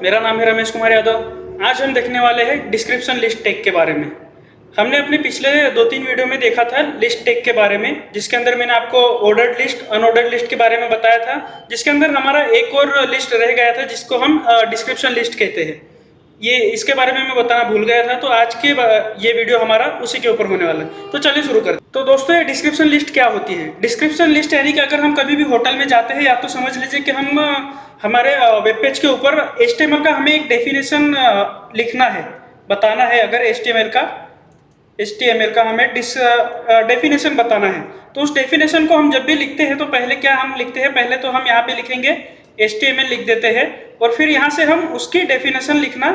मेरा नाम है रमेश कुमार यादव। आज हम देखने वाले हैं डिस्क्रिप्शन लिस्ट टैग के बारे में। हमने अपने पिछले 2-3 वीडियो में देखा था लिस्ट टैग के बारे में, जिसके अंदर मैंने आपको ऑर्डर्ड लिस्ट, अनऑर्डर्ड लिस्ट के बारे में बताया था, जिसके अंदर हमारा एक और लिस्ट रह गया था जिसको हम डिस्क्रिप्शन लिस्ट कहते हैं। ये इसके बारे में मैं बताना भूल गया था, तो आज के ये वीडियो हमारा उसी के ऊपर होने वाला है। तो चलिए शुरू करते हैं। तो दोस्तों, ये डिस्क्रिप्शन लिस्ट क्या होती है? डिस्क्रिप्शन लिस्ट यानी कि अगर हम कभी भी होटल में जाते हैं, या तो समझ लीजिए कि हम हमारे वेब पेज के ऊपर HTML का हमें एक डेफिनेशन लिखना है, बताना है। अगर HTML का हमें डेफिनेशन बताना है, तो उस डेफिनेशन को हम जब भी लिखते हैं तो पहले क्या हम लिखते हैं? पहले तो हम यहाँ पे लिखेंगे HTML लिख देते हैं, और फिर यहाँ से हम उसकी डेफिनेशन लिखना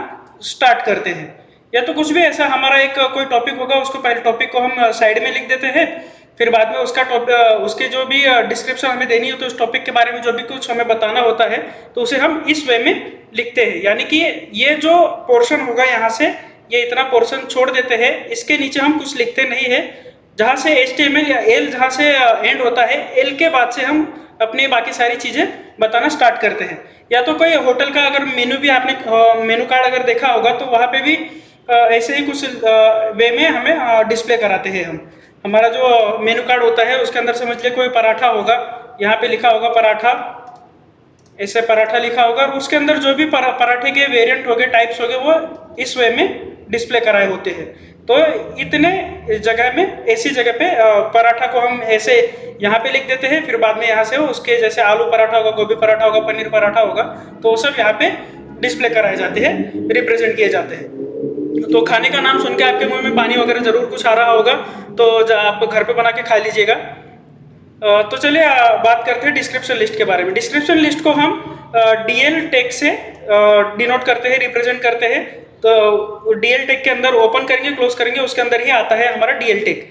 स्टार्ट करते हैं। या तो कुछ भी ऐसा हमारा एक कोई टॉपिक होगा, उसको पहले टॉपिक को हम साइड में लिख देते हैं, फिर बाद में उसके जो भी डिस्क्रिप्शन हमें देनी है, तो उस टॉपिक के बारे में जो भी कुछ हमें बताना होता है, तो उसे हम इस वे में लिखते हैं। यानी कि ये जो पोर्शन होगा यहाँ से, ये इतना पोर्शन छोड़ देते हैं, इसके नीचे हम कुछ लिखते नहीं है। जहाँ से HTML या L जहाँ से एंड होता है, L के बाद से हम अपनी बाकी सारी चीज़ें बताना स्टार्ट करते हैं। या तो कोई होटल का अगर मेनू भी आपने मेनू कार्ड अगर देखा होगा, तो वहाँ पे भी ऐसे ही कुछ वे में हमें डिस्प्ले कराते हैं। हम हमारा जो मेनू कार्ड होता है उसके अंदर समझ लिए कोई पराठा होगा, यहाँ पे लिखा होगा पराठा, ऐसे पराठा लिखा होगा, और उसके अंदर जो भी पराठे के वेरिएंट हो गए, टाइप्स हो गए, वो इस वे में डिस्प्ले कराए होते हैं। तो इतने जगह में, ऐसी जगह पे पराठा को हम ऐसे यहाँ पे लिख देते हैं, फिर बाद में यहाँ से उसके जैसे आलू पराठा होगा, गोभी पराठा होगा, पनीर पराठा होगा, तो वो सब यहाँ पे डिस्प्ले कराए जाते हैं, रिप्रेजेंट किए जाते हैं। तो खाने का नाम सुन के आपके मुंह में पानी वगैरह जरूर कुछ आ रहा होगा, तो आप घर पे बना के खा लीजिएगा। तो चलिए बात करते हैं डिस्क्रिप्शन लिस्ट के बारे में। डिस्क्रिप्शन लिस्ट को हम DL टैग से डिनोट करते हैं, रिप्रेजेंट करते हैं। तो DL टैग के अंदर ओपन करेंगे, क्लोज करेंगे, उसके अंदर ही आता है हमारा DL टैग।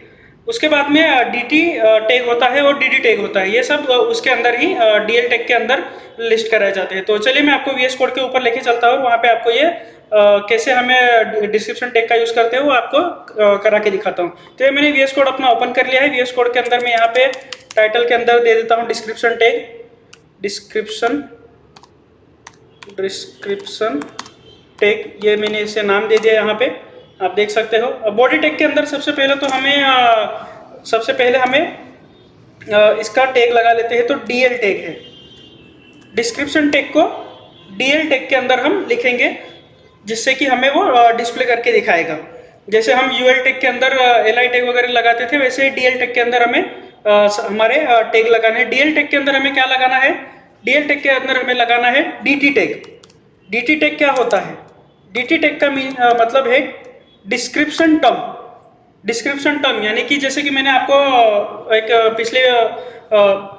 उसके बाद में DT टैग होता है और DD टैग होता है। ये सब उसके अंदर ही DL टैग के अंदर लिस्ट कराए जाते हैं। तो चलिए मैं आपको VS कोड के ऊपर लेके चलता हूँ, वहाँ पे आपको ये कैसे हमें डिस्क्रिप्शन टैग का यूज़ करते हैं वो आपको करा के दिखाता हूँ। तो ये मैंने VS कोड अपना ओपन कर लिया है। VS कोड के अंदर मैं यहाँ पे टाइटल के अंदर दे देता हूँ डिस्क्रिप्शन टैग, डिस्क्रिप्शन टैग, ये मैंने इसे नाम दे दिया यहाँ पे, आप देख सकते हो। अब बॉडी टैग के अंदर सबसे पहले हमें इसका टैग लगा लेते हैं। तो DL टैग है, डिस्क्रिप्शन टैग को DL टैग के अंदर हम लिखेंगे, जिससे कि हमें वो डिस्प्ले करके दिखाएगा। जैसे हम UL टैग के अंदर LI टैग वगैरह लगाते थे, वैसे DL टैग के अंदर हमें हमारे टैग लगाने हैं। DL टैग के अंदर हमें क्या लगाना है? DL टैग के अंदर हमें लगाना है DT टैग। DT टैग क्या होता है? DT टैग का मतलब है डिस्क्रिप्शन टर्म। डिस्क्रिप्शन टर्म यानी कि जैसे कि मैंने आपको एक पिछले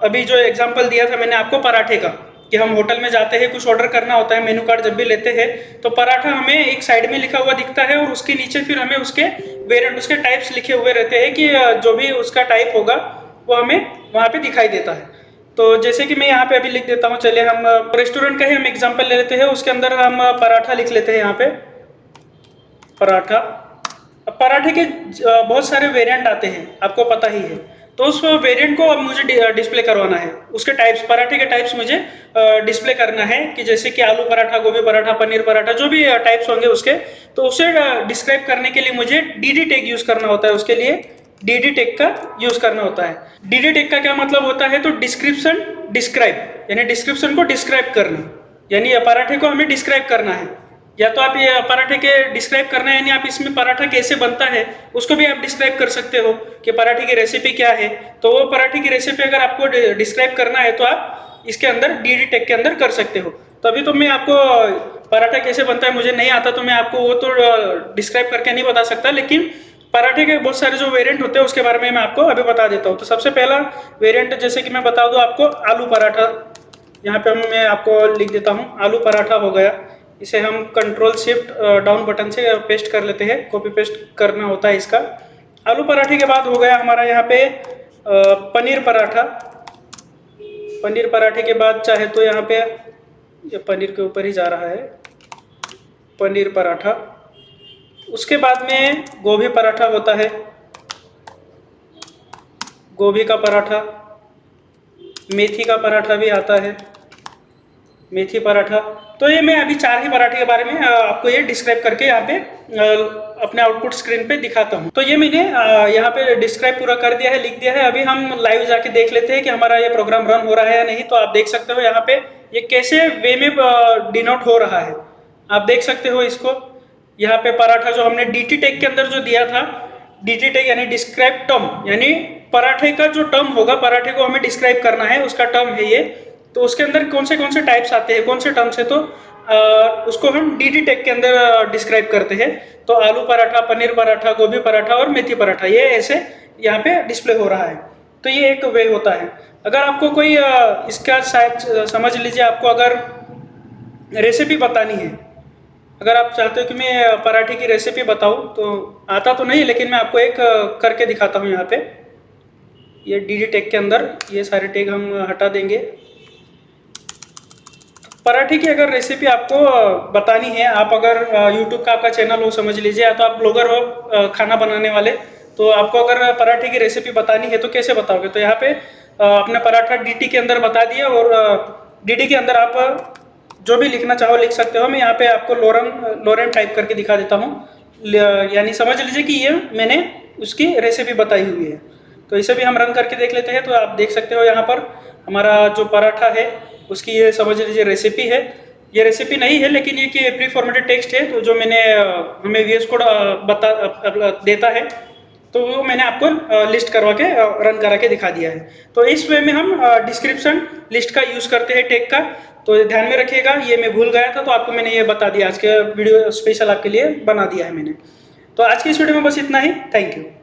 अभी जो एग्जांपल दिया था मैंने आपको पराठे का, कि हम होटल में जाते हैं, कुछ ऑर्डर करना होता है, मेनू कार्ड जब भी लेते हैं, तो पराठा हमें एक साइड में लिखा हुआ दिखता है, और उसके नीचे फिर हमें उसके वेरिएंट, उसके टाइप्स लिखे हुए रहते हैं, कि जो भी उसका टाइप होगा वो हमें वहाँ पे दिखाई देता है। तो जैसे कि मैं यहाँ पे अभी लिख देता हूँ। चलिए हम रेस्टोरेंट का ही हम एग्जाम्पल ले लेते हैं, उसके अंदर हम पराठा लिख लेते हैं। यहाँ पे पराठा, अब पराठे के बहुत सारे वेरिएंट आते हैं, आपको पता ही है। तो उस वेरिएंट को अब मुझे डिस्प्ले करवाना है, उसके टाइप्स, पराठे के टाइप्स मुझे डिस्प्ले करना है, कि जैसे कि आलू पराठा, गोभी पराठा, पनीर पराठा, जो भी टाइप्स होंगे उसके, तो उसे डिस्क्राइब करने के लिए मुझे DD टैग यूज़ करना होता है। उसके लिए DD टैग का यूज़ करना होता है। DD टैग का क्या मतलब होता है? तो डिस्क्रिप्शन डिस्क्राइब, यानी डिस्क्रिप्शन को डिस्क्राइब करना, यानी पराठे को हमें डिस्क्राइब करना है। या तो आप ये पराठे के डिस्क्राइब करना है, यानी आप इसमें पराठा कैसे बनता है उसको भी आप डिस्क्राइब कर सकते हो, कि पराठे की रेसिपी क्या है। तो वो पराठे की रेसिपी अगर आपको डिस्क्राइब करना है, तो आप इसके अंदर DD टैग के अंदर कर सकते हो। तो अभी तो मैं आपको पराठा कैसे बनता है मुझे नहीं आता, तो मैं आपको वो तो डिस्क्राइब करके नहीं बता सकता, लेकिन पराठे के बहुत सारे जो वेरिएंट होते हैं उसके बारे में मैं आपको अभी बता देता हूँ। तो सबसे पहला वेरिएंट जैसे कि मैं बता दूँ आपको, आलू पराठा। यहाँ पे मैं आपको लिख देता हूँ, आलू पराठा हो गया। इसे हम Ctrl+Shift डाउन बटन से पेस्ट कर लेते हैं, कॉपी पेस्ट करना होता है इसका। आलू पराठे के बाद हो गया हमारा यहाँ पे पनीर पराठा। पनीर पराठे के बाद चाहे तो यहाँ पे, ये पनीर के ऊपर ही जा रहा है, पनीर पराठा। उसके बाद में गोभी पराठा होता है, गोभी का पराठा। मेथी का पराठा भी आता है, मेथी पराठा। तो ये मैं अभी 4 ही पराठे के बारे में आपको ये डिस्क्राइब करके यहाँ पे अपने आउटपुट स्क्रीन पे दिखाता हूँ। तो ये मैंने यहाँ पे डिस्क्राइब पूरा कर दिया है, लिख दिया है। अभी हम लाइव जाके देख लेते हैं कि हमारा ये प्रोग्राम रन हो रहा है या नहीं। तो आप देख सकते हो यहाँ पे ये कैसे वे में डिनोट हो रहा है, आप देख सकते हो इसको। यहाँ पे पराठा जो हमने DT टैग के अंदर जो दिया था, DT टैग यानी डिस्क्राइब टर्म, यानी पराठे का जो टर्म होगा, पराठे को हमें डिस्क्राइब करना है, उसका टर्म है ये। तो उसके अंदर कौन से टाइप्स आते हैं, कौन से टर्म्स है, तो उसको हम DT टैग के अंदर डिस्क्राइब करते हैं। तो आलू पराठा, पनीर पराठा, गोभी पराठा और मेथी पराठा, ये ऐसे यहाँ पे डिस्प्ले हो रहा है। तो ये एक वे होता है। अगर आपको कोई इसका शायद समझ लीजिए, आपको अगर रेसिपी बतानी है, अगर आप चाहते हो कि मैं पराठे की रेसिपी बताऊं, तो आता तो नहीं, लेकिन मैं आपको एक करके दिखाता हूं। यहाँ पे ये DT टैग के अंदर ये सारे टैग हम हटा देंगे। पराठे की अगर रेसिपी आपको बतानी है, आप अगर YouTube का आपका चैनल हो समझ लीजिए, या तो आप ब्लॉगर हो खाना बनाने वाले, तो आपको अगर पराठे की रेसिपी बतानी है तो कैसे बताओगे। तो यहाँ पे अपने पराठा DT के अंदर बता दिया, और DT के अंदर आप जो भी लिखना चाहो लिख सकते हो। मैं यहाँ पे आपको लोरेम टाइप करके दिखा देता हूँ, यानी समझ लीजिए कि ये मैंने उसकी रेसिपी बताई हुई है। तो इसे भी हम रन करके देख लेते हैं। तो आप देख सकते हो यहाँ पर हमारा जो पराठा है उसकी ये समझ लीजिए रेसिपी है। ये रेसिपी नहीं है, लेकिन ये कि प्री फॉर्मेटेड टेक्स्ट है, तो जो मैंने हमें VS कोड देता है, तो वो मैंने आपको लिस्ट करवा के रन करा के दिखा दिया है। तो इस वे में हम डिस्क्रिप्शन लिस्ट का यूज़ करते हैं टैग का। तो ध्यान में रखिएगा, ये मैं भूल गया था, तो आपको मैंने ये बता दिया, आज के वीडियो स्पेशल आपके लिए बना दिया है मैंने। तो आज की इस वीडियो में बस इतना ही। Thank you.